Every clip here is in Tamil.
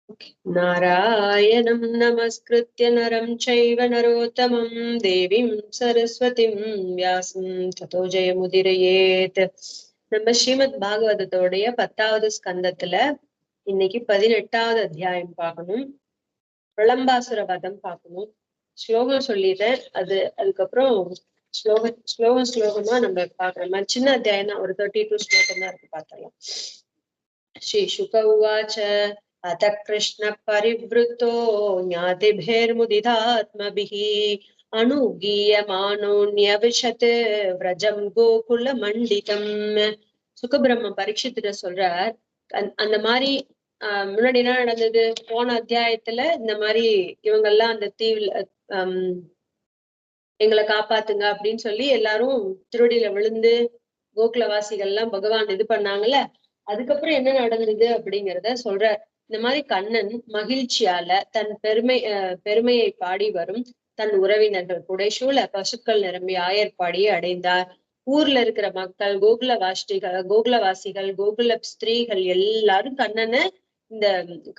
नारायणं नमस्कृत्य नरं चैव नरोत्तमं देवीं सरस्वतीं व्यासं ततो जयमुदीरयेत्. நம்ம ஸ்ரீமத் பாகவதத்தோடைய 10வது ஸ்கந்தத்துல இன்னைக்கு 18வது அத்தியாயம் பார்க்கணும். பிரளம்பாசுர வதம் பார்க்கணும். ஸ்லோகம் சொல்லிட்டேன். அதுக்கப்புறம் ஸ்லோகமா நம்ம பாக்குற மாதிரி சின்ன அத்தியாயம் தான், ஒரு 32 ஸ்லோகம் தான் இருக்கு, பார்த்தலாம். ஸ்ரீ சுக உவாச்ச अथ कृष्ण परिवृतो ज्ञातिभिर्मुदितात्मभिः अनुगीयमानोऽन्यविशत् व्रजं கோகுலமண்டிதம். சுகபிரம்ம பரீட்சித்திட்ட சொல்றார். அந்த மாதிரி முன்னாடி என்ன நடந்தது, போன அத்தியாயத்துல இந்த மாதிரி இவங்கெல்லாம் அந்த தீவுல எங்களை காப்பாத்துங்க அப்படின்னு சொல்லி எல்லாரும் திருவடியில விழுந்து கோகுலவாசிகள் எல்லாம் பகவான் இது பண்ணாங்கல்ல. அதுக்கப்புறம் என்ன நடந்தது அப்படிங்கிறத சொல்றார். இந்த மாதிரி கண்ணன் மகிழ்ச்சியால தன் பெருமையை பாடி வரும் தன் உறவினர்கள் புடைசூழ பசுக்கள் நிரம்பி ஆயர்பாடியை அடைந்தார். ஊர்ல இருக்கிற மக்கள், கோகுலவாசிகள், கோகுல ஸ்திரீகள் எல்லாரும் கண்ணனை இந்த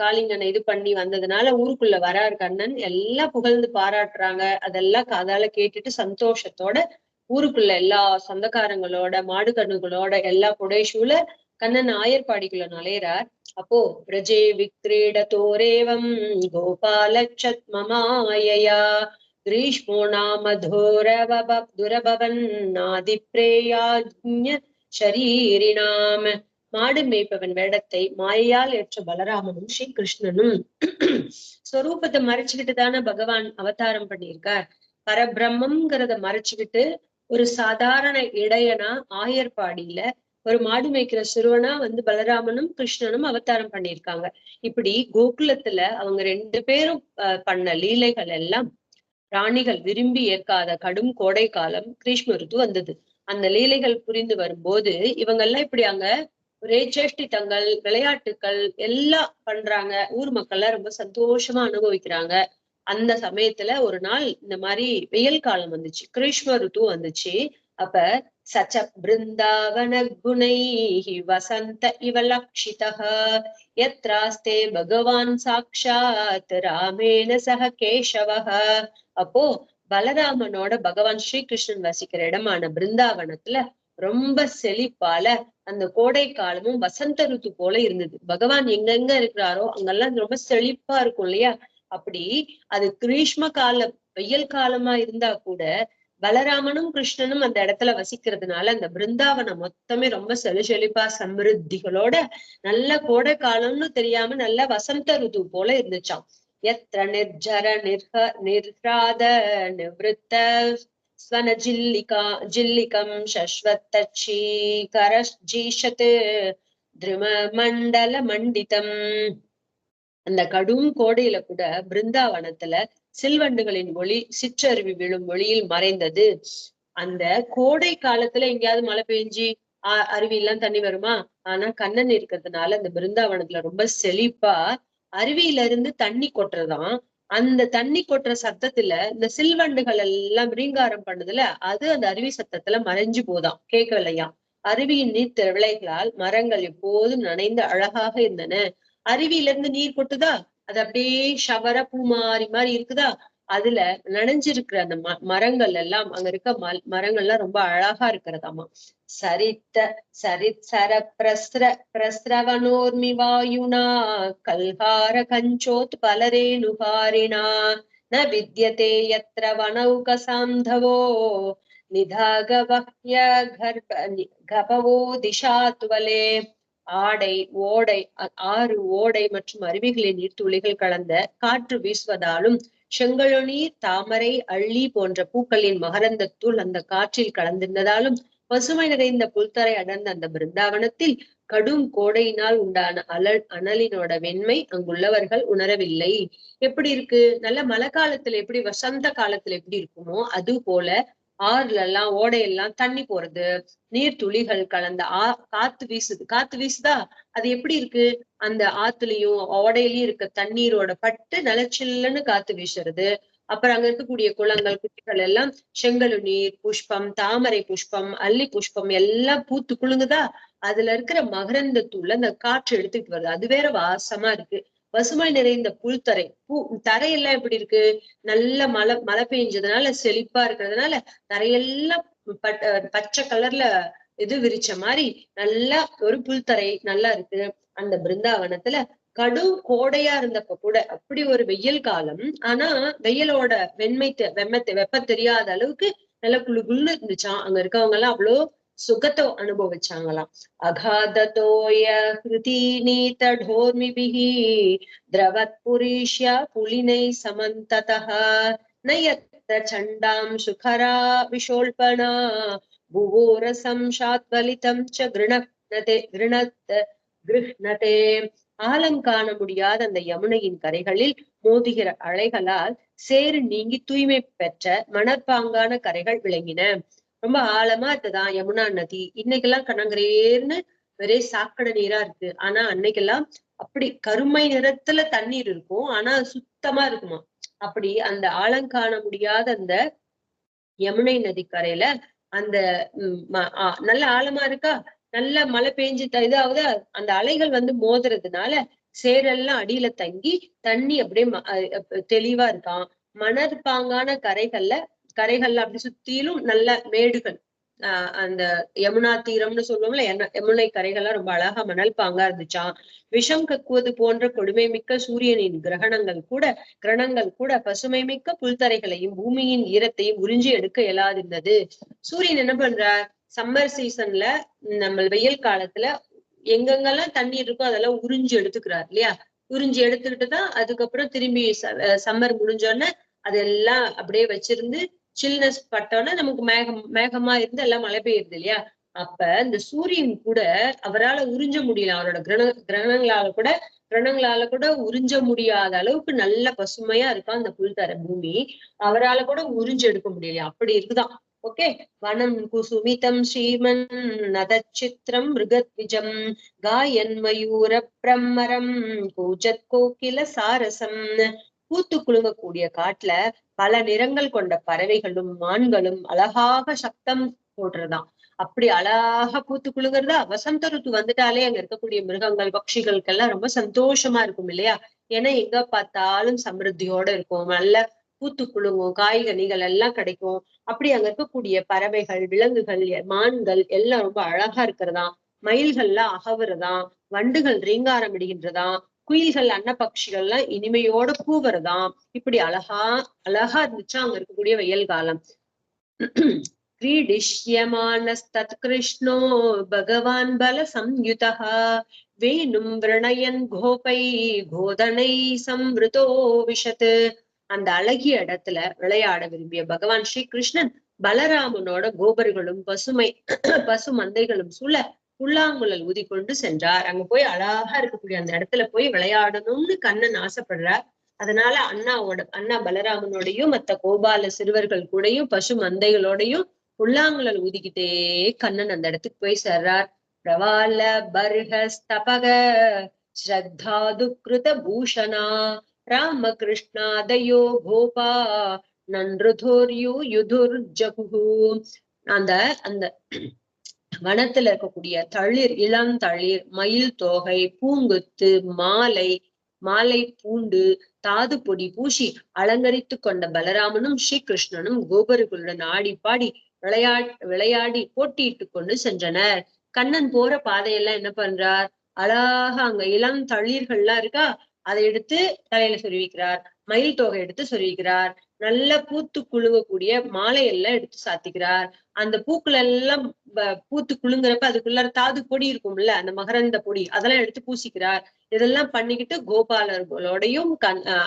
காளிங்கனை இது பண்ணி வந்ததுனால ஊருக்குள்ள வராரு கண்ணன். எல்லாம் புகழ்ந்து பாராட்டுறாங்க. அதெல்லாம் காதால கேட்டுட்டு சந்தோஷத்தோட ஊருக்குள்ள எல்லா சொந்தக்காரங்களோட மாடு கண்ணுகளோட எல்லா புடைசூழ கண்ணன் ஆயர்பாடிக்குள்ள நுழையிறார். அப்போ பிரஜே விக்ரீடதோரேவம் கோபாலச்சத் மமாயயா கிரீஷ்மோ நாம துரபவன் ஆதிப்ரேயாஜ்ஞ ஷரீரினாம். மாடு மேய்ப்பவன் வேடத்தை மாயால் ஏற்ற பலராமனும் ஸ்ரீ கிருஷ்ணனும் ஸ்வரூபத்தை மறைச்சுக்கிட்டு தானே பகவான் அவதாரம் பண்ணியிருக்கார். பரபிரம்மங்கிறத மறைச்சுக்கிட்டு ஒரு சாதாரண இடையனா ஆயர்பாடியில ஒரு மாடு மேய்க்கிற சிறுவனா வந்து பலராமனும் கிருஷ்ணனும் அவதாரம் பண்ணியிருக்காங்க. இப்படி கோகுலத்துல அவங்க 2 பேரும் பண்ண லீலைகள் எல்லாம் ராணிகள் விரும்பி ஏற்காத கடும் கோடை காலம் கிரீஷ்ம ருத்து வந்தது. அந்த லீலைகள் புரிந்து வரும்போது இவங்கெல்லாம் இப்படி அங்க ஒரே சேஷ்டித்தங்கள், விளையாட்டுக்கள் எல்லாம் பண்றாங்க. ஊர் மக்கள்லாம் ரொம்ப சந்தோஷமா அனுபவிக்கிறாங்க. அந்த சமயத்துல ஒரு நாள் இந்த மாதிரி வெயில் காலம் வந்துச்சு, கிரீஷ்ம ருத்து வந்துச்சு. அப்ப சச்ச பிருந்தாவன குணைஹி வசந்த இவ லக்ஷிதஹ யத்ராஸ்தே பகவான் சாக்ஷாத் ராமேன சக கேசவஹ. அப்போ பலராமனோட பகவான் ஸ்ரீகிருஷ்ணன் வசிக்கிற இடமான பிருந்தாவனத்துல ரொம்ப செழிப்பால அந்த கோடை காலமும் வசந்த ருத்து போல இருந்தது. பகவான் எங்கெங்க இருக்கிறாரோ அங்கெல்லாம் ரொம்ப செழிப்பா இருக்கும் இல்லையா? அப்படி அது கிரீஷ்ம கால வெயில் காலமா இருந்தா கூட பலராமனும் கிருஷ்ணனும் அந்த இடத்துல வசிக்கிறதுனால அந்த பிருந்தாவனம் மொத்தமே ரொம்ப செழிப்பா சமிருத்திகளோட நல்ல கோடை காலம்னு தெரியாம நல்ல வசந்த ருத்து போல இருந்துச்சாம். எத்திர நிர்ஜர நிர்ஹ்ராத நிவృத்த ஸ்வன ஜில்லிகம் சஸ்வத்தச்சி கரஜீஷத் திரும மண்டல மண்டிதம். அந்த கடும் கோடையில கூட பிருந்தாவனத்துல சில்வண்டுகளின் ஒளி சிற்றருவி விழும் ஒளியில் மறைந்தது. அந்த கோடை காலத்துல எங்கேயாவது மழை பெஞ்சு அருவி எல்லாம் தண்ணி வருமா? ஆனா கண்ணன் இருக்கிறதுனால அந்த பிருந்தாவனத்துல ரொம்ப செழிப்பா அருவியில இருந்து தண்ணி கொட்டுறதாம். அந்த தண்ணி கொட்டுற சத்தத்துல இந்த சில்வண்டுகள் எல்லாம் ரீங்காரம் பண்ணுதுல, அது அந்த அருவி சத்தத்துல மறைஞ்சு போதாம், கேட்கலையா. அருவியின் நீர் திரவிளைகளால் மரங்கள் எப்போதும் நனைந்து அழகாக இருந்தன. அருவியில இருந்து நீர் கொட்டுதா, அது அப்படியே ஷவர பூமாரி மாதிரி இருக்குதா, அதுல நனைஞ்சிருக்கிற அந்த மரங்கள் எல்லாம், அங்க இருக்க மரங்கள்லாம் ரொம்ப அழகா இருக்கிறதாமா. சரித்சர பிரஸ்ரவனோர்மி வாயுனா கல்ஹார கஞ்சோத் பலரேணுகாரிணா ந வித்யதே யத்ர வனௌக சாந்தவோ நிதாகவஹ்ய கபவோ திசாத்வலே. ஓடை, ஆறு, ஓடை மற்றும் அருவிகளின் நீர்த்துளிகள் கலந்த காற்று வீசுவதாலும் செங்கழுநீர், தாமரை, அள்ளி போன்ற பூக்களின் மகரந்தத்துள் அந்த காற்றில் கலந்திருந்ததாலும் பசுமை நிறைந்த புல்தரை அடர்ந்த அந்த பிருந்தாவனத்தில் கடும் கோடையினால் உண்டான அனலினோட வெண்மை அங்குள்ளவர்கள் உணரவில்லை. எப்படி இருக்கு? நல்ல மழை காலத்துல எப்படி வசந்த காலத்துல எப்படி இருக்குமோ அது போல ஆறுல எல்லாம் ஓடையெல்லாம் தண்ணி போறது, நீர் துளிகள் கலந்த காத்து வீசுதா, அது எப்படி இருக்கு? அந்த ஆத்துலயும் ஓடையிலயும் இருக்க தண்ணீரோட பட்டு நிலச்சில்லுன்னு காத்து வீசுறது. அப்புறம் அங்க இருக்கக்கூடிய குளங்கள், குட்டிகள் எல்லாம் செங்கழு நீர், புஷ்பம், தாமரை புஷ்பம், அல்லி புஷ்பம் எல்லாம் பூத்து குலுங்குதா, அதுல இருக்கிற மகரந்த தூள்ல அந்த காற்று எடுத்துட்டு வருது. அது வேற வாசமா இருக்கு. பசுமை நிறைந்த புல்தரை. தரையெல்லாம் எப்படி இருக்கு, நல்ல மழை பெஞ்சதுனால செழிப்பா இருக்கிறதுனால தரையெல்லாம் பச்சை கலர்ல இது விரிச்ச மாதிரி நல்லா ஒரு புல்தரை நல்லா இருக்கு அந்த பிருந்தாவனத்துல. கடும் கோடையா இருந்தப்ப கூட, அப்படி ஒரு வெயில் காலம், ஆனா வெயிலோட வெப்ப தெரியாத அளவுக்கு நல்லா குளுகுள்னு இருந்துச்சாம். அங்க இருக்கவங்க எல்லாம் அவ்வளோ சுகத்தை அனுபவிச்சாங்களாம். அகாததோய ஹிருதீநீத டோர்மிபிஹி திரவத் புரீஷ்ய புலினை சமந்ததஹ நயத்த சண்டாம் சுகரா விஷோல்பனா புவோரசம் சாத்வலிதம் ச கிருணதே. ஆழம் காண முடியாத அந்த யமுனையின் கரைகளில் மோதுகிற அலைகளால் சேறு நீங்கி தூய்மை பெற்ற மணற்பாங்கான கரைகள் விளங்கின. ரொம்ப ஆழமா இருக்குதான் யமுனா நதி. இன்னைக்கெல்லாம் கனங்கரேர்னு ஒரே சாக்கடை நீரா இருக்கு. ஆனா அன்னைக்கெல்லாம் அப்படி கருமை நிறத்துல தண்ணீர் இருக்கும், ஆனா சுத்தமா இருக்குமா. அப்படி அந்த ஆழம் காண முடியாத அந்த யமுனை நதி கரையில அந்த நல்ல ஆழமா இருக்கா, நல்ல மழை பெஞ்சு இதாவது அந்த அலைகள் வந்து மோதுறதுனால சேரெல்லாம் அடியில தங்கி தண்ணி அப்படியே தெளிவா இருக்கான். மணற்பாங்கான கரைகள்ல அப்படி சுத்திலும் நல்ல மேடுகள். அந்த யமுனா தீரம்னு சொல்லுவோம்ல, யமுனை கரைகள்லாம் ரொம்ப அழகா மணல் பாங்கா இருந்துச்சான். விஷம் கக்குவது போன்ற கொடுமை மிக்க சூரியனின் கிரணங்கள் கூட பசுமை மிக்க புல்தரைகளையும் பூமியின் ஈரத்தையும் உறிஞ்சி எடுக்க இயலாதிருந்தது. சூரியன் என்ன பண்றார், சம்மர் சீசன்ல நம்ம வெயில் காலத்துல எங்கெங்கெல்லாம் தண்ணீர் இருக்கோ அதெல்லாம் உறிஞ்சி எடுத்துக்கிறார் இல்லையா. உறிஞ்சி எடுத்துக்கிட்டுதான் அதுக்கப்புறம் திரும்பி சம்மர் முடிஞ்சோடனே அதெல்லாம் அப்படியே வச்சிருந்து சில்னஸ் பட்டோன்னா நமக்கு மேகமா இருந்து எல்லாம் மழை பெய்யுது இல்லையா. அப்ப இந்த சூரியன் கூட அவரால் உறிஞ்ச முடியல, அவரோட கிரணங்களால கூட உறிஞ்ச முடியாத அளவுக்கு நல்ல பசுமையா இருக்கான் அந்த புல்தர பூமி. அவரால் கூட உறிஞ்சு எடுக்க முடியலையா, அப்படி இருக்குதான். ஓகே. வனம் குசுமிதம் ஸ்ரீமன் நதச்சித்திரம் மிருகத்விஜம் காயன் மயூர பிரம்மரம் கூஜத் கோகில சாரசம். பூத்து குலுங்கக்கூடிய காட்டுல பல நிறங்கள் கொண்ட பறவைகளும் மான்களும் அழகாக சப்தம் போடுறதாம். அப்படி அழகா பூத்து குலுங்குறதா. வசந்த ருத்து வந்துட்டாலே அங்க இருக்கக்கூடிய மிருகங்கள் பட்சிகளுக்கெல்லாம் ரொம்ப சந்தோஷமா இருக்கும் இல்லையா. ஏன்னா எங்க பார்த்தாலும் சமிருத்தியோட இருக்கும், நல்ல பூத்து குலுங்கும், காய்கனிகள் எல்லாம் கிடைக்கும். அப்படி அங்க இருக்கக்கூடிய பறவைகள், விலங்குகள், மான்கள் எல்லாம் ரொம்ப அழகா இருக்கிறதாம். மயில்கள்லாம் அகவுறதாம், வண்டுகள் ரீங்காரம் இடுகின்றதாம், குயில்கள் அன்னபக்ஷிகள்லாம் இனிமையோட கூவுறதாம். இப்படி அழகா இருந்துச்சா அங்க இருக்கக்கூடிய வெயில் காலம். கிரீடிஷ்யமானஸ்தத் கிருஷ்ணோ பகவான் பல சம்யுதः வேணும் விரணயன் கோபை கோதனை சம்ருதோ விஷத். அந்த அழகிய இடத்துல விளையாட விரும்பிய பகவான் ஸ்ரீ கிருஷ்ணன் பலராமனோட கோபர்களும் பசு மந்தைகளும் சூழ புல்லாங்குழல் ஊதி கொண்டு சென்றார். அங்க போய் அழகா இருக்கக்கூடிய அந்த இடத்துல போய் விளையாடணும்னு கண்ணன் ஆசைப்படுறார். அதனால அண்ணா பலராமனோடையும் மத்த கோபால சிறுவர்கள் கூடயும் பசு மந்தைகளோடையும் புல்லாங்குழல் ஊதிக்கிட்டே கண்ணன் அந்த இடத்துக்கு போய் சேர்றார். பிரவால பர்ஹஸ்தபக ஸ்ரத்தாது கிருத பூஷணா ராமகிருஷ்ணாதயோ கோபா நன்றுதோர்யு யுதுர் ஜகு. அந்த வனத்துல இருக்கக்கூடிய இளம் தளிர், மயில் தோகை, பூங்குத்து, மாலை பூண்டு, தாது பொடி பூசி அலங்கரித்து கொண்ட பலராமனும் ஸ்ரீகிருஷ்ணனும் கோபர்களுடன் ஆடி பாடி விளையாடி போட்டியிட்டு கொண்டு சென்றனர். கண்ணன் போற பாதையெல்லாம் என்ன பண்றார், அழகா அங்க இளம் தளிர்கள்லாம் இருக்கா, அதை எடுத்து தலையில சொருவிக்கிறார். மயில் தொகை எடுத்து சொருவிக்கிறார். நல்ல பூத்து குலுங்கக்கூடிய மாலையெல்லாம் எடுத்து சாத்திக்கிறார். அந்த பூக்கள் எல்லாம் பூத்து குலுங்குறப்ப அதுக்குள்ள தாது பொடி இருக்கும்ல, அந்த மகரந்த பொடி, அதெல்லாம் எடுத்து பூசிக்கிறார். இதெல்லாம் பண்ணிக்கிட்டு கோபாலர்களோடையும்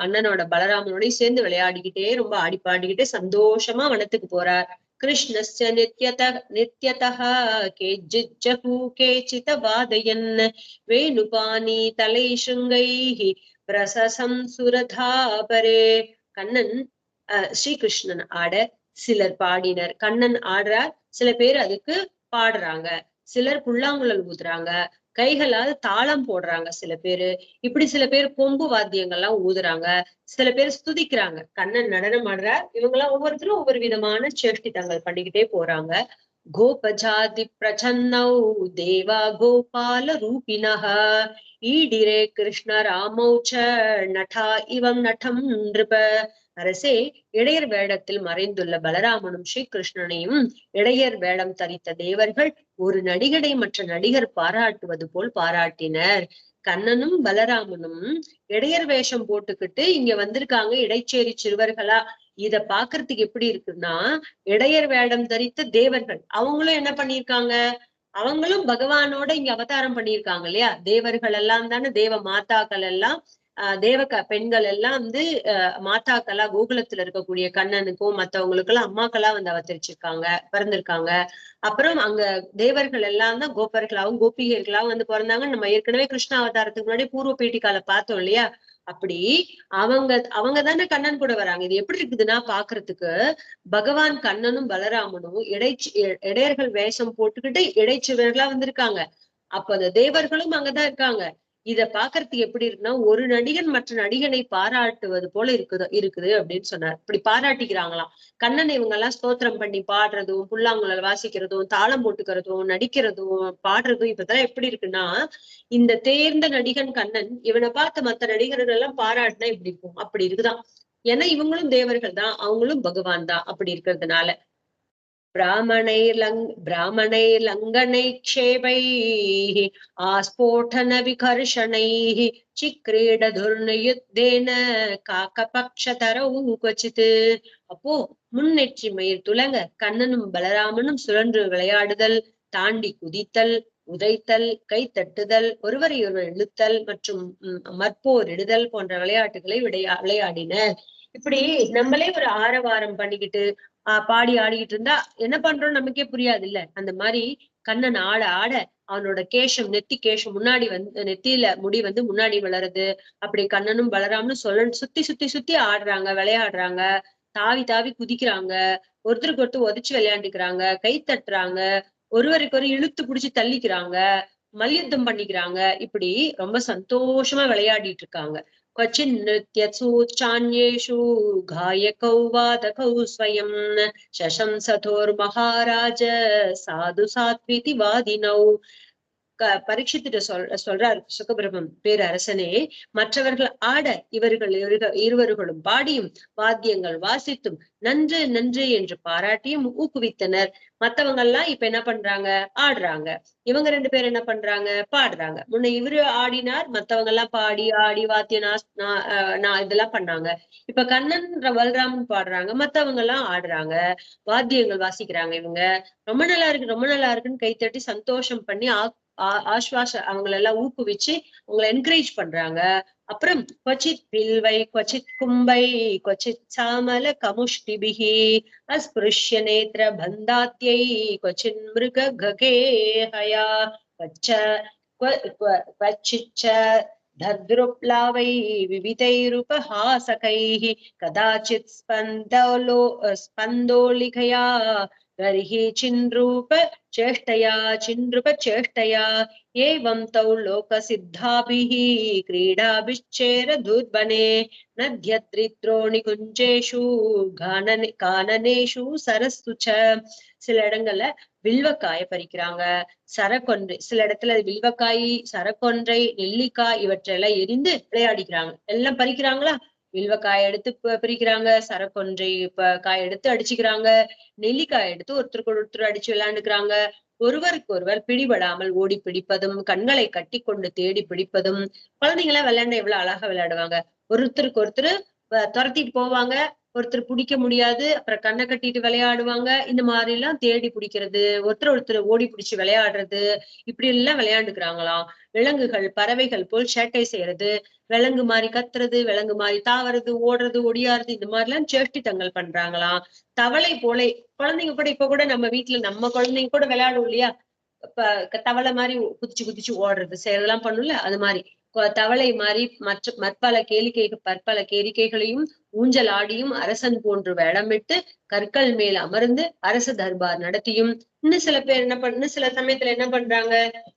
அண்ணனோட பலராமனோடையும் சேர்ந்து விளையாடிக்கிட்டே ரொம்ப ஆடி பாடிக்கிட்டே சந்தோஷமா வனத்துக்கு போறார். கிருஷ்ணஸ்ய நித்யதः கேஜிஜ்ஜஹு கேசித வாதயன் வேணுபாணி தலை சுங்கைஹி பிரசசம் சுரதாபரே. கண்ணன் ஸ்ரீகிருஷ்ணன் ஆட சிலர் பாடினர். கண்ணன் ஆடுறார், சில பேர் அதுக்கு பாடுறாங்க, சிலர் புல்லாங்குழல் ஊதுறாங்க, கைகளால் தாளம் போடுறாங்க சில பேரு. இப்படி சில பேர் கொம்பு வாத்தியங்கள்லாம் ஊதுறாங்க, சில பேர் ஸ்துதிக்கிறாங்க. கண்ணன் நடனம் ஆடுறார், இவங்கெல்லாம் ஒவ்வொருத்தரும் ஒவ்வொரு விதமான சேஷ்டிதங்கள் பண்ணிக்கிட்டே போறாங்க. गोपजाति प्रचन्नौ देवा गोपाल रूपिणः ஈடிரே கிருஷ்ண ராமௌச்ச நட்டா இவம் நடம் நிருப. அரசே, இடையர் வேடத்தில் மறைந்துள்ள பலராமனும் ஸ்ரீ கிருஷ்ணனையும் இடையர் வேடம் தரித்த தேவர்கள் ஒரு நடிகரை மற்ற நடிகர் பாராட்டுவது போல் பாராட்டினர். கண்ணனும் பலராமனும் இடையர் வேஷம் போட்டுக்கிட்டு இங்க வந்திருக்காங்க, இடைச்சேரி சிறுவர்களா. இத பாக்குறதுக்கு எப்படி இருக்குன்னா, இடையர் வேடம் தரித்த தேவர்கள் அவங்களும் என்ன பண்ணிருக்காங்க, அவங்களும் பகவானோட இங்க அவதாரம் பண்ணியிருக்காங்க இல்லையா. தேவர்கள் எல்லாம் தானே, தேவ மாதாக்கள் எல்லாம் பெண்கள் எல்லாம் வந்து மாதாக்களா கோகுலத்துல இருக்கக்கூடிய கண்ணனுக்கும் மத்தவங்களுக்கு எல்லாம் அம்மாக்களா வந்து அவதரிச்சிருக்காங்க, பிறந்திருக்காங்க. அப்புறம் அங்க தேவர்கள் எல்லாம் தான் கோபர்களாவும் கோபிகைகளாவும் வந்து பிறந்தாங்க. நம்ம ஏற்கனவே கிருஷ்ண அவதாரத்துக்கு முன்னாடி பூர்வ பேட்டிக்கால பார்த்தோம் இல்லையா. அப்படி அவங்க தானே கண்ணன் கூட வராங்க. இது எப்படி இருக்குதுன்னா பாக்குறதுக்கு, பகவான் கண்ணனும் பலராமனும் இடையர்கள் வேஷம் போட்டுக்கிட்டு இடைச்சுவர்களா வந்திருக்காங்க. அப்ப அந்த தேவர்களும் அங்கதான் இருக்காங்க. இத பாக்குறதுக்கு எப்படி இருக்குன்னா, ஒரு நடிகன் மற்ற நடிகனை பாராட்டுவது போல இருக்குது அப்படின்னு சொன்னார். இப்படி பாராட்டிக்கிறாங்களாம். கண்ணன் இவங்க எல்லாம் ஸ்தோத்திரம் பண்ணி பாடுறதும், புல்லாங்குழல் வாசிக்கிறதும், தாளம் போட்டுக்கிறதும், நடிக்கிறதும், பாடுறதும் இப்பதான் எப்படி இருக்குன்னா, இந்த தேர்ந்த நடிகன் கண்ணன் இவனை பார்த்து மத்த நடிகர்கள் எல்லாம் பாராட்டினா இப்படி இருக்கும், அப்படி இருக்குதான். ஏன்னா இவங்களும் தேவர்கள் தான், அவங்களும் பகவான் தான். அப்படி இருக்கிறதுனால ब्राह्मणैर्लङ्घनैक्षेपैः आस्फोटनविकर्षणैः चिक्रीडधुर्नियुद्धेन काकपक्षतरौ क्वचित्. அப்போ முன்னெற்றி மயிர் துலங்க கண்ணனும் பலராமனும் சுழன்று விளையாடுதல், தாண்டி குதித்தல், உதைத்தல், கை தட்டுதல், ஒருவரை ஒருவர் இழுத்தல் மற்றும் மற்போர் இடுதல் போன்ற விளையாட்டுகளை விளையாடினர். இப்படி நம்மளே ஒரு ஆரவாரம் பண்ணிக்கிட்டு பாடி ஆடிக்கிட்டு இருந்தா என்ன பண்றோம் நமக்கே புரியாது இல்ல. அந்த மாதிரி கண்ணன் ஆட ஆட அவனோட கேஷம், நெத்தி கேஷம் முன்னாடி வந்து, நெத்தியில முடி வந்து முன்னாடி வளருது. அப்படி கண்ணனும் பலராமனும் சுத்தி சுத்தி சுத்தி ஆடுறாங்க, விளையாடுறாங்க, தாவி தாவி குதிக்கிறாங்க, ஒருத்தருக்கு ஒருத்தர் உதைச்சு விளையாண்டுக்கிறாங்க, கை தட்டுறாங்க, ஒருவருக்கு ஒரு இழுத்து புடிச்சு தள்ளிக்கிறாங்க, மல்யுத்தம் பண்ணிக்கிறாங்க. இப்படி ரொம்ப சந்தோஷமா விளையாடிட்டு இருக்காங்க. क्वचिन् नृत्यसूचान्येषु गायकौ वादकौ स्वयं शशंसतोर्महाराज साधु सात्विति वादिनौ. பரீட்சித்துட்டு சொல்றார் சுகபிரமம் பேரரசனே, மற்றவர்கள் ஆட இவர்கள் இருவர்களும் பாடியும் வாத்தியங்கள் வாசித்தும் நன்று நன்று என்று பாராட்டியும் ஊக்குவித்தனர். மத்தவங்க எல்லாம் இப்ப என்ன பண்றாங்க, ஆடுறாங்க. இவங்க ரெண்டு பேரும் என்ன பண்றாங்க, பாடுறாங்க. முன்ன இவரு ஆடினார், மத்தவங்க எல்லாம் பாடி ஆடி வாத்தியம் நான் இதெல்லாம் பண்ணாங்க. இப்ப கண்ணன் பலராமன் பாடுறாங்க, மத்தவங்க எல்லாம் ஆடுறாங்க, வாத்தியங்கள் வாசிக்கிறாங்க. இவங்க ரொம்ப நல்லா இருக்கு, ரொம்ப நல்லா இருக்குன்னு கைத்தட்டி சந்தோஷம் பண்ணி ஆஸ்வாச அவங்களை எல்லாம் ஊக்குவிச்சு அவங்களை என்கரேஜ் பண்றாங்க. அப்புறம் क्वचित् பில்வை क्वचित् கும்பை क्वचित् சாமல கமுஷ்டிபிஹி அஸ்பிருஷ்ய நேத்ர பந்தாத்யை क्वचिन् மிருக ககேஹயா क्वचिच्च धद्रुप्लावै विविधैरुपहासकैः कदाचित् स्पन्दोलिकया गर्हि चिन्रूप चेष्टया एवं तौ लोकसिद्धाभिः क्रीडाभिश्चेरदुर्बने नद्यद्रिद्रोणिकुञ्जेषु काननेषु सरस्तु च. சில இடங்கள்ல வில்வக்காய பறிக்கிறாங்க, சரக்கொன்றை, சில இடத்துல வில்வக்காய், சரக்கொன்றை, நெல்லிக்காய் இவற்றெல்லாம் எரிந்து விளையாடிக்கிறாங்க. எல்லாம் பறிக்கிறாங்களா, வில்வக்காய் எடுத்து பிரிக்கிறாங்க, சரக்கொன்றை காய் எடுத்து அடிச்சுக்கிறாங்க, நெல்லிக்காய் எடுத்து ஒருத்தருக்கு ஒருத்தர் அடிச்சு விளையாண்டுக்கிறாங்க. ஒருவருக்கு ஒருவர் பிடிபடாமல் ஓடி பிடிப்பதும், கண்களை கட்டி கொண்டு தேடி பிடிப்பதும். குழந்தைங்க எல்லாம் விளையாண்ட எவ்வளவு அழகா விளையாடுவாங்க. ஒருத்தருக்கு ஒருத்தர் துரத்திட்டு போவாங்க, ஒருத்தர் பிடிக்க முடியாது, அப்புறம் கண்ணை கட்டிட்டு விளையாடுவாங்க. இந்த மாதிரி எல்லாம் தேடி பிடிக்கிறது, ஒருத்தர் ஓடி பிடிச்சு விளையாடுறது, இப்படி எல்லாம் விளையாண்டுக்கிறாங்களாம். விலங்குகள் பறவைகள் போல் சேட்டை செய்யறது, விலங்கு மாதிரி கத்துறது, விலங்கு மாதிரி தாவறது, ஓடுறது, ஒடியாறது, இந்த மாதிரி எல்லாம் சேஷ்டித்தங்கள் பண்றாங்களாம். தவளை போல குழந்தைங்க கூட, இப்ப கூட நம்ம வீட்டுல நம்ம குழந்தைங்க கூட விளையாடும் இல்லையா, இப்ப தவளை மாதிரி குதிச்சு குதிச்சு ஓடுறது செய்யறதெல்லாம் பண்ணும்ல, அது மாதிரி தவளை மாதிரி பற்பல கேளிக்கைகளையும் ஊஞ்சல் ஆடியும் அரசன் போன்று வேடமிட்டு கற்கள் மேல் அமர்ந்து அரச தர்பார் நடத்தியும், இன்னும் சில பேர் இன்னும் சில சமயத்துல என்ன பண்றாங்க,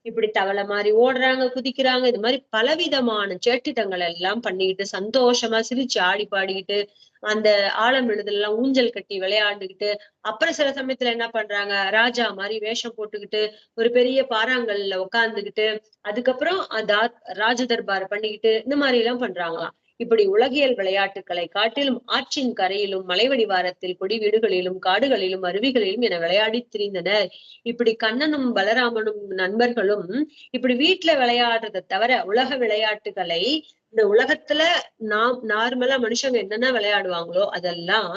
இப்படி தவளை மாதிரி ஓடுறாங்க, குதிக்கிறாங்க, இது மாதிரி பலவிதமான சேட்டித்தங்கள் எல்லாம் பண்ணிக்கிட்டு சந்தோஷமா சிரிச்சு ஆடி பாடிக்கிட்டு அந்த ஆழம் விழுதெல்லாம் ஊஞ்சல் கட்டி விளையாண்டுக்கிட்டு, அப்புறம் சில சமயத்துல என்ன பண்றாங்க, ராஜா மாதிரி வேஷம் போட்டுக்கிட்டு ஒரு பெரிய பாறாங்கல்ல உட்கார்ந்துகிட்டு அதுக்கப்புறம் ராஜ தர்பார் பண்ணிக்கிட்டு இந்த மாதிரி எல்லாம் பண்றாங்களாம். இப்படி உலகியல் விளையாட்டுக்களை காட்டிலும் ஆற்றின் கரையிலும் மலைவடிவாரத்தில் கொடி வீடுகளிலும் காடுகளிலும் அருவிகளிலும் என விளையாடி திரிந்தனர். இப்படி கண்ணனும் பலராமனும் நண்பர்களும் இப்படி வீட்டுல விளையாடுறதை தவிர உலக விளையாட்டுகளை இந்த உலகத்துல நார்மலா மனுஷங்க என்னென்ன விளையாடுவாங்களோ அதெல்லாம்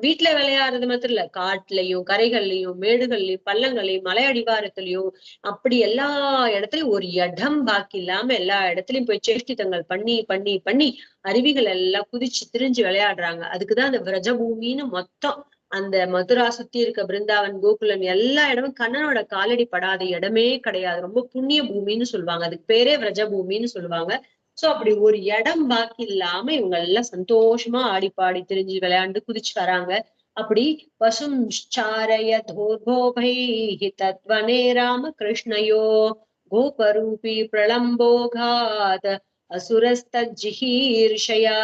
வீட்டுல விளையாடுறது மாத்திரம் இல்ல, காட்டுலயும் கரைகள்லயும் மேடுகள்லயும் பள்ளங்களையும் மலை அடிவாரத்திலயும் அப்படி எல்லா இடத்துலயும் ஒரு இடம் பாக்கி இல்லாம எல்லா இடத்துலயும் போய் சேஷ்டித்தங்கள் பண்ணி பண்ணி பண்ணி அருவிகள் எல்லாம் குதிச்சு திரிஞ்சு விளையாடுறாங்க. அதுக்குதான் அந்த விரஜபூமின்னு மொத்தம் அந்த மதுரா சுத்தி இருக்க பிருந்தாவன் கோகுலம் எல்லா இடமும் கண்ணனோட காலடி படாத இடமே கிடையாது. ரொம்ப புண்ணிய பூமின்னு சொல்லுவாங்க, அதுக்கு பேரே விரஜபூமின்னு சொல்லுவாங்க. சோ அப்படி ஒரு இடம் பாக்கி இல்லாம இவங்க எல்லாம் சந்தோஷமா ஆடி பாடி திரிஞ்சு விளையாண்டு குதிச்சு வராங்க. அப்படி பசும் சாரய தோர்போபைஹி தத்வனே ராம கிருஷ்ணயோ கோபரூபி பிரளம்போகாத் அசுரஸ்தஜிஹீர்ஷயா.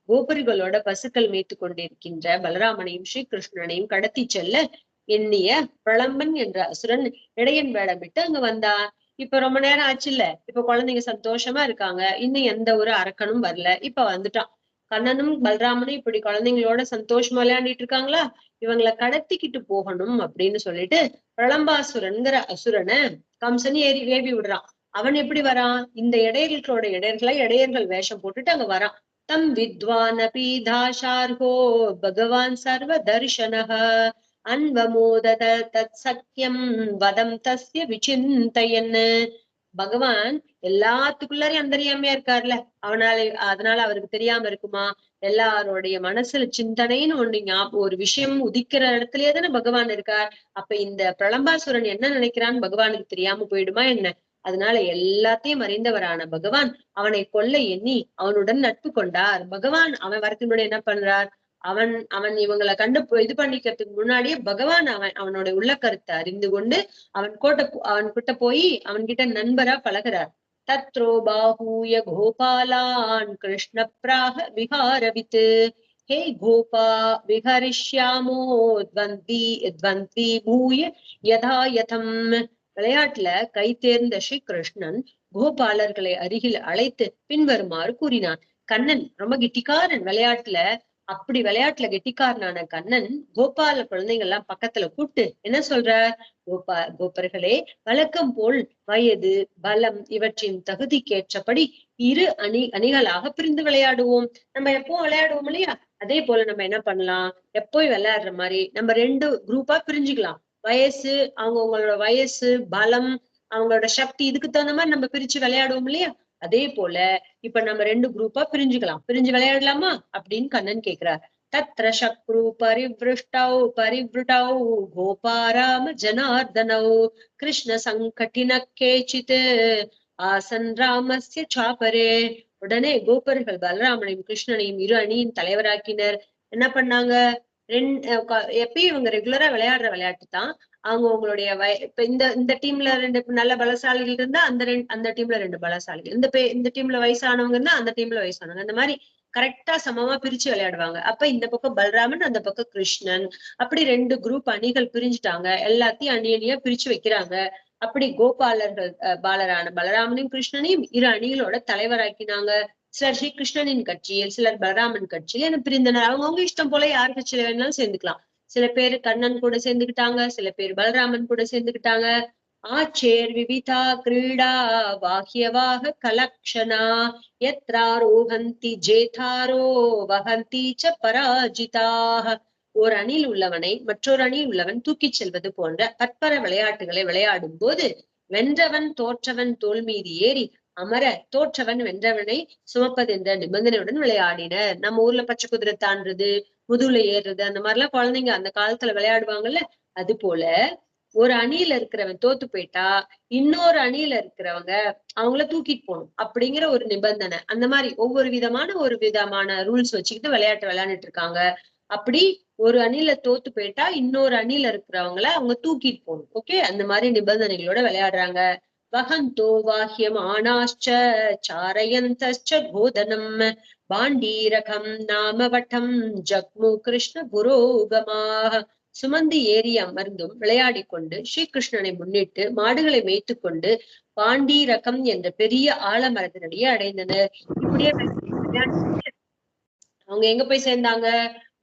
கோபரிகளோட பசுக்கள் மேய்த்து கொண்டிருக்கின்ற பலராமனையும் ஸ்ரீ கிருஷ்ணனையும் கடத்தி செல்ல எண்ணிய பிரளம்பன் என்ற அசுரன் இடையன் வேடமிட்டு அங்க வந்தான். இப்ப ரொம்ப நேரம் ஆச்சு இல்ல, இப்ப குழந்தைங்க சந்தோஷமா இருக்காங்க, இன்னும் எந்த ஒரு அரக்கனும் வரல, இப்ப வந்துட்டான். கண்ணனும் பலராமனும் இப்படி குழந்தைங்களோட சந்தோஷமா விளையாண்டிட்டு இருக்காங்களா, இவங்களை கடத்திக்கிட்டு போகணும் அப்படின்னு சொல்லிட்டு பிரளம்பாசுரன்கிற அசுரனை கம்சன் ஏவி விடுறான். அவன் எப்படி வரான், இந்த இடையர்களோட இடையர்கள் வேஷம் போட்டுட்டு அங்க வரான். தம் வித்வான் அபீதாஷார்ஹோ பகவான் சர்வ தர்ஷனஹ அன்வமோதத தத் சக்கியம் வதம் தஸ்ய விசிந்தயன். பகவான் எல்லாத்துக்குள்ளாரையும் அந்தரியாமையா இருக்காருல்ல, அதனால அவருக்கு தெரியாம இருக்குமா? எல்லாருடைய மனசுல சிந்தனைன்னு ஒரு விஷயம் உதிக்கிற இடத்துலயே தானே பகவான் இருக்கார். அப்ப இந்த பிரளம்பாசுரன் என்ன நினைக்கிறான்னு பகவானுக்கு தெரியாம போயிடுமா என்ன? அதனால எல்லாத்தையும் அறிந்தவரான பகவான் அவனை கொல்ல எண்ணி அவனுடன் நட்பு கொண்டார். பகவான் அவன் வரத்தினுடைய என்ன பண்றார், அவன் இவங்களை கண்டு இது பண்ணிக்கிறதுக்கு முன்னாடியே பகவான் அவனோட உள்ள கருத்தை அறிந்து கொண்டு அவன் கிட்ட போய் அவன்கிட்ட நண்பரா பழகிறார். தத்ரோ பாஹூய கோபாலான் கிருஷ்ண பிராக விஹாரவித்து ஹே கோபா விஹரிஷ்யாமோ த்வந்தி பூய யதா யதம். விளையாட்டுல கை தேர்ந்த ஸ்ரீ கிருஷ்ணன் கோபாலர்களை அருகில் அழைத்து பின்வருமாறு கூறினான். கண்ணன் ரொம்ப கெட்டிக்காரன் விளையாட்டுல. அப்படி விளையாட்டுல கெட்டிக்காரனான கண்ணன் கோபால குழந்தைங்க எல்லாம் பக்கத்துல கூப்பிட்டு என்ன சொல்றார், கோபர்களே, வழக்கம் போல் வயது பலம் இவற்றின் தகுதிக்கேற்றபடி இரு அணிகளாக பிரிந்து விளையாடுவோம். நம்ம எப்போ விளையாடுவோம் இல்லையா, அதே போல நம்ம என்ன பண்ணலாம், எப்போ விளையாடுற மாதிரி நம்ம 2 குரூப்பா பிரிஞ்சுக்கலாம். வயசு, அவங்களோட வயசு பலம் அவங்களோட சக்தி இதுக்கு தகுந்த மாதிரி நம்ம பிரிச்சு விளையாடுவோம் இல்லையா, அதே போல இப்ப நம்ம 2 குரூப்பா பிரிஞ்சு விளையாடலாமா அப்படின்னு கண்ணன் கேக்குறார். தத்ர சக்ரு பரிவிருட்டௌ கோபாராம ஜனார்தனௌ கிருஷ்ண சங்கட்டின கேச்சித் ஆசன் ராமஸ்ய சாபரே. உடனே கோபர்கள் பலராமனையும் கிருஷ்ணனையும் இரு அணியின் தலைவராக்கினர். என்ன பண்ணாங்க, எப்பயும் இவங்க ரெகுலரா விளையாடுற விளையாட்டு தான். அவங்க உங்களுடைய இப்ப இந்த டீம்ல 2 நல்ல பலசாலிகள் இருந்தா அந்த டீம்ல 2 பலசாலிகள், இந்த டீம்ல வயசானவங்க இருந்தா அந்த டீம்ல வயசானவங்க, அந்த மாதிரி கரெக்டா சமமா பிரிச்சு விளையாடுவாங்க. அப்ப இந்த பக்கம் பலராமன் அந்த பக்கம் கிருஷ்ணன், அப்படி 2 குரூப் அணிகள் பிரிஞ்சுட்டாங்க. எல்லாத்தையும் அணியா பிரிச்சு வைக்கிறாங்க. அப்படி கோபாலர்கள் பாலரான பலராமனையும் கிருஷ்ணனையும் இரு அணிகளோட தலைவராக்கினாங்க. சிலர் ஸ்ரீ கிருஷ்ணனின் கட்சியில், சிலர் பலராமன் கட்சியில் என பிரிந்தனர். அவங்கவுங்க இஷ்டம் போல யார் கட்சியில வேணாலும் சேர்ந்துக்கலாம். சில பேர் கண்ணன் கூட சேர்ந்துக்கிட்டாங்க, சில பேர் பலராமன் கூட சேர்ந்துக்கிட்டாங்க. ஆச்சேர் விவிதா கிரீடா வாஹ்யவாக கலக்ஷனா யத்ராரோஹந்தி ஜேதாரோ வஹந்தி ச பராஜிதாக. ஓர் அணியில் உள்ளவனை மற்றொரு அணியில் உள்ளவன் தூக்கிச் செல்வது போன்ற பற்பல விளையாட்டுகளை விளையாடும் போது வென்றவன் தோற்றவன் தோல் மீது ஏறி அமர தோற்றவன் வென்றவனை சுமப்பது என்ற நிபந்தனையுடன் விளையாடினர். நம்ம ஊர்ல பச்சை குதிரை தாண்டுறது, முதுகுல ஏறுறது, அந்த மாதிரி எல்லாம் குழந்தைங்க அந்த காலத்துல விளையாடுவாங்கல்ல, அது போல ஒரு அணியில இருக்கிறவன் தோத்து போயிட்டா இன்னொரு அணியில இருக்கிறவங்க அவங்கள தூக்கிட்டு போகணும் அப்படிங்கிற ஒரு நிபந்தனை. அந்த மாதிரி ஒவ்வொரு விதமான ரூல்ஸ் வச்சுக்கிட்டு விளையாட்டு விளையாண்டுட்டு இருக்காங்க. அப்படி ஒரு அணியில தோத்து போயிட்டா இன்னொரு அணியில இருக்கிறவங்கள அவங்க தூக்கிட்டு போகணும். ஓகே, அந்த மாதிரி நிபந்தனைகளோட விளையாடுறாங்க. வஹந்தோ வாஹ்யம் ஆனாஷ்ச சாரயந்தஸ்ச கோதனம் பாண்டீரகம் நாமவட்டம் ஜக்மு கிருஷ்ண புரோகமாக. சுமந்து ஏறி அமர்ந்தும் விளையாடி கொண்டு ஸ்ரீகிருஷ்ணனை முன்னிட்டு மாடுகளை மேய்த்து கொண்டு பாண்டீரகம் என்ற பெரிய ஆலமரத்தினடியே அடைந்தனர். இப்படியே அவங்க எங்க போய் சேர்ந்தாங்க?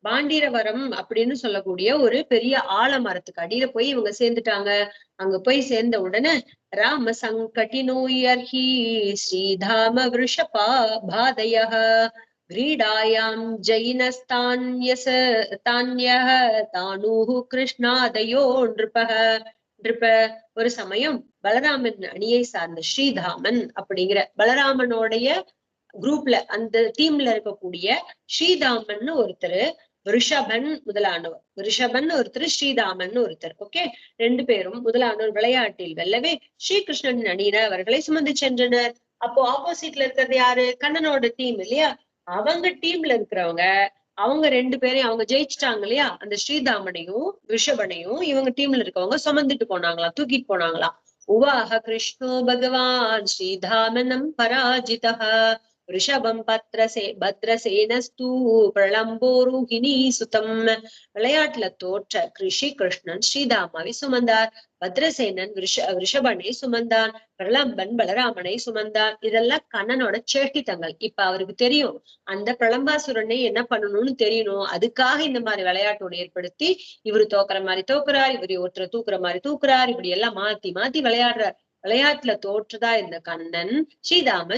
பாண்டீரவரம் அப்படின்னு சொல்லக்கூடிய ஒரு பெரிய ஆலமரத்துக்கு அடியில போய் இவங்க சேர்ந்துட்டாங்க. அங்க போய் சேர்ந்த உடனே ராம சங்கட்டினோயர்ஹி ஸ்ரீதாம விருஷபா பாதய கிரீடாயாம் ஜைனஸ்தான்யச தான்யஹ தானுஹு கிருஷ்ணாதயோ நிருப. ஒரு சமயம் பலராமன் அணியை சார்ந்த ஸ்ரீதாமன் அப்படிங்கிற பலராமனுடைய குரூப்ல அந்த டீம்ல இருக்கக்கூடிய ஸ்ரீதாமன் ஒருத்தர், ரிஷபன் முதலானவர், ரிஷபன் ஒருத்தர், ஸ்ரீதாமன் ஒருத்தர். ஓகே, ரெண்டு பேரும் முதலானவர் விளையாட்டில் வெல்லவே ஸ்ரீகிருஷ்ணன் அணியினர் அவர்களை சுமந்து சென்றனர். அப்போ ஆப்போசிட்ல இருக்கிறது யாரு? கண்ணனோட டீம் இல்லையா? அவங்க டீம்ல இருக்கிறவங்க அவங்க ரெண்டு பேரையும் அவங்க ஜெயிச்சுட்டாங்க இல்லையா? அந்த ஸ்ரீதாமனையும் ரிஷபனையும் இவங்க டீம்ல இருக்கவங்க சுமந்துட்டு போனாங்களாம், தூக்கிட்டு போனாங்களாம். உவாஹ கிருஷ்ணோ பகவான் ஸ்ரீதாமனம் பராஜிதா ரிஷபம் பத்ரசேனஸ்து பிரளம்போருகினி சுதம். விளையாட்டுல தோற்ற கிருஷ்ணன் ஸ்ரீதாமாவை சுமந்தார். பத்ரசேனன் ரிஷபனை சுமந்தான். பிரளம்பன் பலராமனை சுமந்தான். இதெல்லாம் கண்ணனோட சேட்டித்தங்கள். இப்ப அவருக்கு தெரியும் அந்த பிரளம்பாசுரனை என்ன பண்ணணும்னு தெரியணும். அதுக்காக இந்த மாதிரி விளையாட்டோடு ஏற்படுத்தி இவரு தோக்குற மாதிரி தோக்குறார், இவரு ஒருத்தரை தூக்குற மாதிரி தூக்குறார். இப்படி எல்லாம் மாத்தி மாத்தி விளையாடுறார். விளையாட்டுல தோற்றுதா இந்த கண்ணன் ஸ்ரீதாம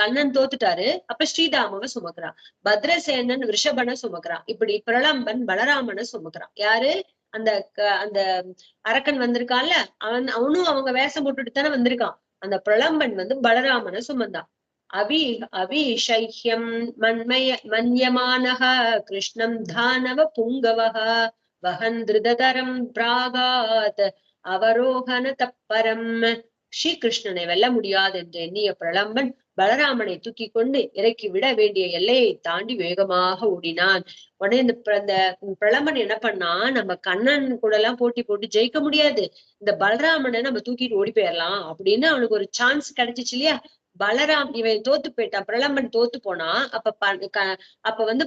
கண்ணன் தோத்துட்டாரு. அப்ப ஸ்ரீதாமாவை சுமக்கிறான். பத்ரசேனன் ரிஷபனை சுமக்கிறான். இப்படி பிரளம்பன் பலராமனை சுமக்கிறான். யாரு? அந்த அந்த அரக்கன் வந்திருக்கான்ல, அவனும் அவங்க வேஷம் போட்டுட்டு தானே வந்திருக்கான். அந்த பிரளம்பன் பலராமனை சுமந்தான். அவிஷைஹ்யம் மன்யமானஹ கிருஷ்ணம் தானவ புங்கவஹ வஹந்திருதரம் பிராகாத் அவரோகன தப்பரம். ஸ்ரீகிருஷ்ணனை வெல்ல முடியாது என்று எண்ணிய பிரளம்பன் பலராமனை தூக்கி கொண்டு இறக்கி விட வேண்டிய எல்லையை தாண்டி வேகமாக ஓடினான். உடனே இந்த பிரளம்பன் என்ன பண்ணா, நம்ம கண்ணன் கூட எல்லாம் போட்டி போட்டு ஜெயிக்க முடியாது, இந்த பலராமனை நம்ம தூக்கிட்டு ஓடி போயிடலாம் அப்படின்னு அவனுக்கு ஒரு சான்ஸ் கிடைச்சிச்சு இல்லையா? இவன் தோத்து போயிட்டான், பிரளம்பன் தோத்து போனா. அப்ப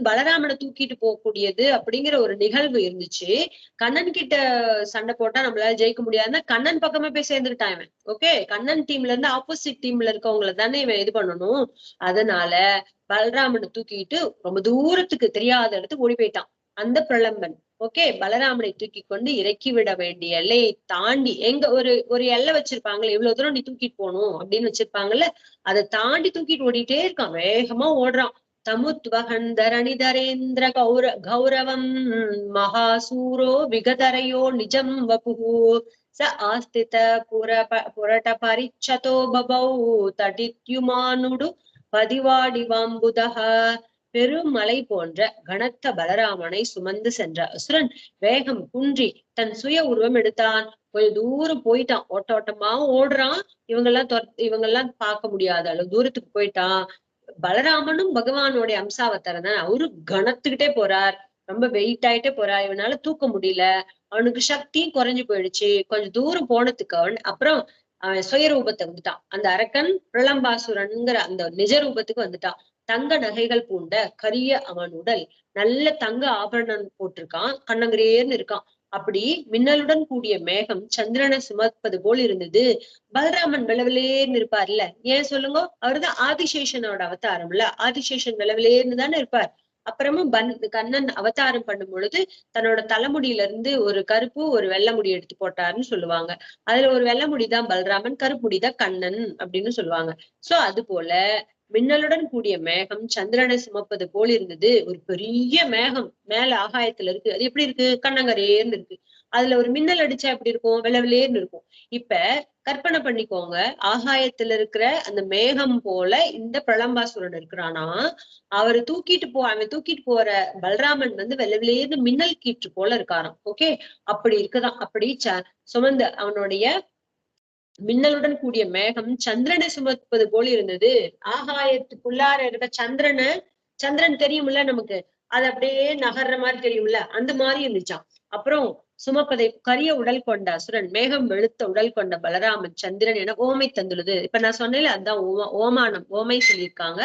பலராமனை தூக்கிட்டு போகக்கூடியது அப்படிங்கிற ஒரு நிகழ்வு இருந்துச்சு. கண்ணன் கிட்ட சண்டை போட்டா நம்மளால ஜெயிக்க முடியாதுன்னா கண்ணன் பக்கமே போய் சேர்ந்துக்கிட்டான் இவன். ஓகே, கண்ணன் டீம்ல இருந்து ஆப்போசிட் டீம்ல இருக்கவங்களை தானே இவன் இது பண்ணணும். அதனால பலராமனை தூக்கிட்டு ரொம்ப தூரத்துக்கு தெரியாத இடத்துக்கு ஓடி போயிட்டான் அந்த பிரளம்பன். ஓகே, பலராமனை தூக்கி கொண்டு இறக்கி விட வேண்டிய எல்லையை தாண்டி எங்க ஒரு எல்லை வச்சிருப்பாங்களே, இவ்வளவு தூரம் நீ தூக்கிட்டு போகணும் அப்படின்னு வச்சிருப்பாங்கல்ல, அதை தாண்டி தூக்கிட்டு ஓடிட்டே இருக்கான், வேகமா ஓடுறான். தமுத்வகந்தரணிதரேந்திர கௌரவம் மகாசூரோ விகதரையோ நிஜம் வபுஹு ச ஆஸ்தித புரட பரிச்சதோ பபௌ தடித்யுமானுடு பதிவாடிவாம்புதஹ. பெருமலை போன்ற கனத்த பலராமனை சுமந்து சென்ற அசுரன் வேகம் குன்றி தன் சுய உருவம் எடுத்தான். கொஞ்சம் தூரம் போயிட்டான், ஓட்டமா ஓடுறான். இவங்கெல்லாம் பார்க்க முடியாத அளவு தூரத்துக்கு போயிட்டான். பலராமனும் பகவானுடைய அம்சாவதாரம் தான். அவரு கனத்துக்கிட்டே போறார், ரொம்ப வெயிட் ஆயிட்டே போறார். இவனால தூக்க முடியல, அவனுக்கு சக்தியும் குறைஞ்சு போயிடுச்சு. கொஞ்சம் தூரம் போனதுக்கு அப்புறம் அவன் சுயரூபத்தை வந்துட்டான். அந்த அரக்கன் பிரளம்பாசுரன்ங்கிற அந்த நிஜ ரூபத்துக்கு வந்துட்டான். தங்க நகைகள் பூண்ட கரிய அவன் உடல் நல்ல தங்க ஆபரணம் போட்டிருக்கான், கண்ணங்கிரேன்னு இருக்கான். அப்படி மின்னலுடன் கூடிய மேகம் சந்திரனை சுமப்பது போல் இருந்தது. பலராமன் விளவிலேன்னு இருப்பார்ல, ஏன் சொல்லுங்க, அவருதான் ஆதிசேஷனோட அவதாரம்ல. ஆதிசேஷன் விளவிலேன்னு தானே இருப்பார். அப்புறமும் கண்ணன் அவதாரம் பண்ணும் பொழுது தன்னோட தலைமுடியில இருந்து ஒரு கருப்பு ஒரு வெள்ளை முடி எடுத்து போட்டாருன்னு சொல்லுவாங்க. அதுல ஒரு வெள்ளை முடிதான் பலராமன், கருப்பு முடிதான் கண்ணன் அப்படின்னு சொல்லுவாங்க. சோ அது போல மின்னலுடன் கூடிய மேகம் சந்திரனை சுமப்பது போல் இருந்தது. ஒரு பெரிய மேகம் மேல ஆகாயத்துல இருக்கு. அது எப்படி இருக்கு? கண்ணங்கரேன்னு இருக்கு. அதுல ஒரு மின்னல் அடிச்சா எப்படி இருக்கும், வெள்ளவெளேர்னு இருக்கும். இப்ப கற்பனை பண்ணிக்கோங்க, ஆகாயத்துல இருக்கிற அந்த மேகம் போல இந்த பிரளம்பாசுரன் இருக்கிறானா, அவன் தூக்கிட்டு போற பலராமன் வந்து வெள்ளவெளேர்னு மின்னல் கீற்று போல இருக்காராம். ஓகே, அப்படி இருக்குதான். அப்படி சுமந்த அவனுடைய மின்னலுடன் கூடிய மேகம் சந்திரனை சுமப்பது போல இருந்தது. ஆகாயத்துக்குள்ளார இருக்க சந்திரன் தெரியும்ல நமக்கு, அது அப்படியே நகர்ற மாதிரி தெரியும்ல, அந்த மாதிரி இருந்துச்சாம். அப்புறம் சுமப்பதை கரிய உடல் கொண்ட அசுரன், மேகம் வெளுத்த உடல் கொண்ட பலராமன் சந்திரன் என ஓமை தந்துள்ளது. இப்ப நான் சொன்னேன்ல, அதுதான் ஓமானம், ஓமை சொல்லியிருக்காங்க.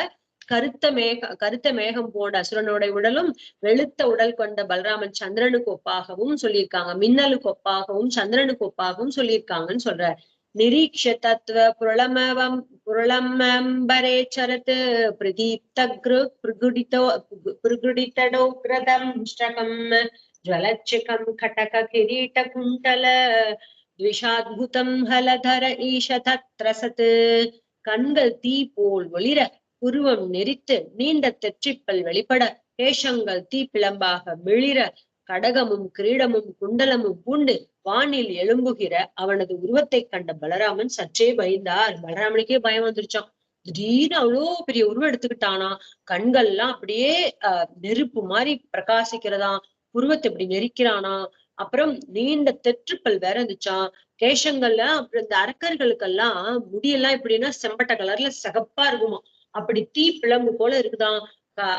கருத்த மேகம் போன்ற அசுரனோட உடலும் வெளுத்த உடல் கொண்ட பலராமன் சந்திரனுக்கு ஒப்பாகவும் சொல்லியிருக்காங்க. மின்னலுக்கு ஒப்பாகவும் சந்திரனுக்கு ஒப்பாகவும் சொல்லியிருக்காங்கன்னு சொல்ற. நிரீக்ஷ தத்துவ புரளம்பரே சரத் பிரதீப்தக்ரு பிரகுடிதடோக்ரதம் ஸ்டகம் ஜ்வலச்சிகம் கடக கிரீட குண்டல த்விஷாத்புதம் ஹலதர ஈஷ தத்ரசத். கண்கள் தீ போல் ஒளிர, புருவம் நெரித்து, நீண்ட தெற்றிப்பல் வெளிப்பட, கேசங்கள் தீ பிளம்பாக மிளிர, கடகமும் கிரீடமும் குண்டலமும் பூண்டு வானில் எழும்புகிற அவனது உருவத்தை கண்ட பலராமன் சற்றே பயந்தார். பலராமனுக்கே பயம் வந்துருச்சான். திடீர்னு அவ்வளோ பெரிய உருவம் எடுத்துக்கிட்டானா, கண்கள்லாம் அப்படியே நெருப்பு மாதிரி பிரகாசிக்கிறதாம், உருவத்தை இப்படி நெரிக்கிறானா. அப்புறம் நீண்ட தெற்றுப்பல் வேற இருந்துச்சான். கேசங்கள்லாம், அப்புறம் இந்த அரக்கர்களுக்கெல்லாம் முடியெல்லாம் எப்படின்னா செம்பட்ட கலர்ல சிகப்பா இருக்குமா, அப்படி தீ பிளம்பு போல இருக்குதான்.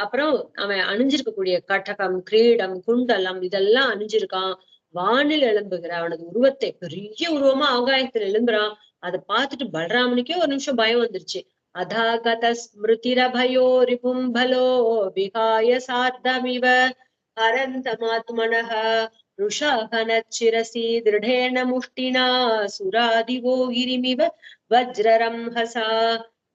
அப்புறம் அவன் அணிஞ்சிருக்கக்கூடிய கட்டகம், கிரீடம், குண்டலம் இதெல்லாம் அணிஞ்சிருக்கான். வானில் எழும்புகிற அவனது உருவத்தை, பெரிய உருவமா ஆகாயத்துல எழும்புறான். அதை பார்த்துட்டு பலராமனுக்கே ஒரு நிமிஷம் பயம் வந்துருச்சு. அதாகத ஸ்மிருதிரபயோ ரிபும்பலோ விகாய சார்த்தமிவ ஹரந்தமாத்மனஹ ருஷாகனச்சிரசி திருடேன முஷ்டினா சுராதிவோ கிரிமிவ வஜ்ரரம்ஹசா.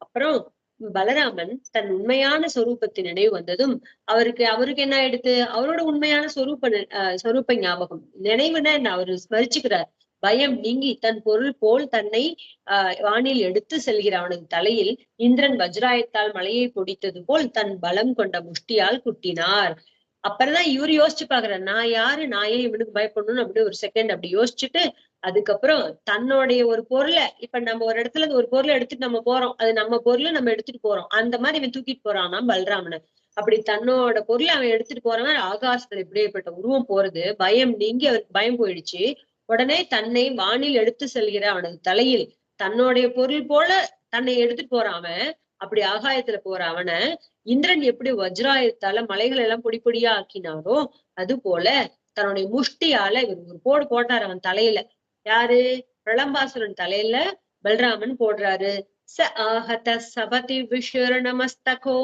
அப்புறம் பலராமன் தன் உண்மையான சொரூபத்தின் நினைவு வந்ததும் அவருக்கு என்ன ஆயிடுத்து, அவரோட உண்மையான சொரூப ஞாபகம், நினைவுன்னா என்ன, அவரு ஸ்மரிச்சுக்கிறார். பயம் நீங்கி தன் பொருள் போல் தன்னை வானில் எடுத்து செல்கிற அவனது தலையில் இந்திரன் வஜ்ராயத்தால் மலையை பொடித்தது போல் தன் பலம் கொண்ட முஷ்டியால் குட்டினார். அப்புறம்தான் இவரு யோசிச்சு பாக்குறாரு, நான் யாரு, நான் ஏன் இவனுக்கு பயப்படணும்னு அப்படி ஒரு செகண்ட் அப்படி யோசிச்சுட்டு, அதுக்கப்புறம் தன்னுடைய ஒரு பொருளை, இப்ப நம்ம ஒரு இடத்துல ஒரு பொருளை எடுத்துட்டு நம்ம போறோம், அது நம்ம பொருளை நம்ம எடுத்துட்டு போறோம், அந்த மாதிரி இவன் தூக்கிட்டு போறான்னா பலராமனை. அப்படி தன்னோட பொருளை அவன் எடுத்துட்டு போறவன் ஆகாசத்துல இப்படியேப்பட்ட உருவம் போறது, பயம் நீங்கி அவருக்கு பயம் போயிடுச்சு. உடனே தன்னை வானில் எடுத்து செல்கிற அவனது தலையில் தன்னுடைய பொருள் போல தன்னை எடுத்துட்டு போறான் அவன். அப்படி ஆகாயத்துல போற அவனை இந்திரன் எப்படி வஜ்ராயத்தால மலைகள் எல்லாம் பொடி பொடியா ஆக்கினாரோ, அது போல தன்னுடைய முஷ்டியால இவர் ஒரு போடு போட்டார் அவன் தலையில. யாரு, பிரளம்பாசுரன் தலையில பலராமன் போடுறாரு. ச ஆஹத சபதி விஷுர்ணமஸ்தகோ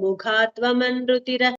முகாத்வமன்ருதிர